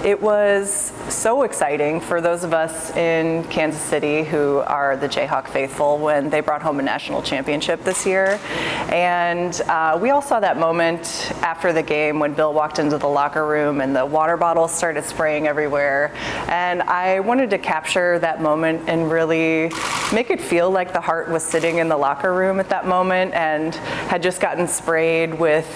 It was so exciting for those of us in Kansas City who are the Jayhawk faithful when they brought home a national championship this year. And we all saw that moment after the game when Bill walked into the locker room and the water bottles started spraying everywhere. And I wanted to capture that moment and really make it feel like the Heart was sitting in the locker room at that moment and had just gotten sprayed with,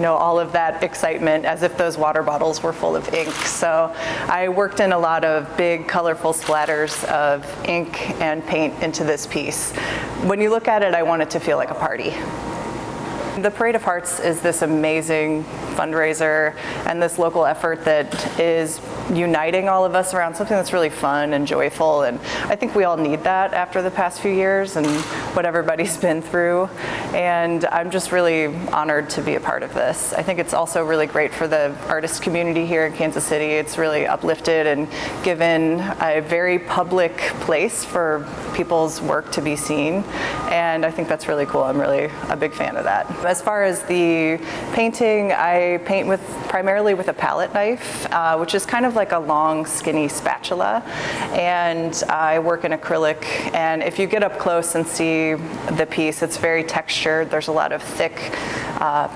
all of that excitement as if those water bottles were full of ink. So I worked in a lot of big, colorful splatters of ink and paint into this piece. When you look at it, I want it to feel like a party. The Parade of Hearts is this amazing fundraiser and this local effort that is uniting all of us around something that's really fun and joyful, and I think we all need that after the past few years and what everybody's been through, and I'm just really honored to be a part of this. I think it's also really great for the artist community here in Kansas City. It's really uplifted and given a very public place for people's work to be seen, and I think that's really cool. I'm really a big fan of that. As far as the painting, I paint primarily with a palette knife, which is kind of like a long, skinny spatula, and I work in acrylic. And if you get up close and see the piece, it's very textured. There's a lot of thick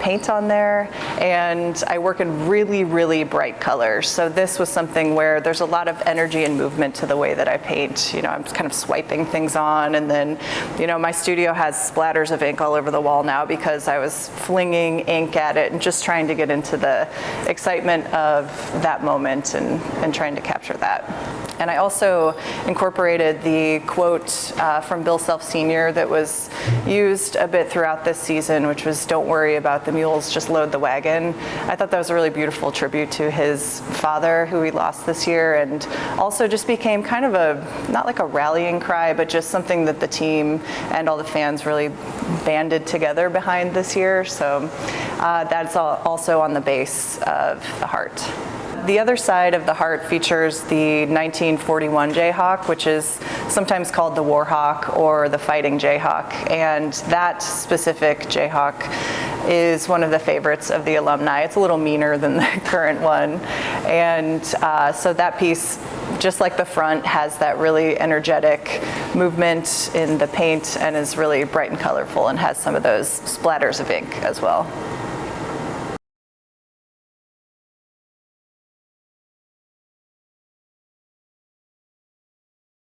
paint on there, and I work in really, really bright colors. So this was something where there's a lot of energy and movement to the way that I paint. I'm just kind of swiping things on, and then, my studio has splatters of ink all over the wall now because I was flinging ink at it and just trying to get into the excitement of that moment and trying to capture that. And I also incorporated the quote from Bill Self Sr. that was used a bit throughout this season, which was, "Don't worry about the mules, just load the wagon." I thought that was a really beautiful tribute to his father, who he lost this year, and also just became kind of not like a rallying cry, but just something that the team and all the fans really banded together behind this year. So that's also on the base of the Heart. The other side of the Heart features the 1941 Jayhawk, which is sometimes called the Warhawk or the Fighting Jayhawk. And that specific Jayhawk is one of the favorites of the alumni. It's a little meaner than the current one. And so that piece, just like the front, has that really energetic movement in the paint and is really bright and colorful and has some of those splatters of ink as well.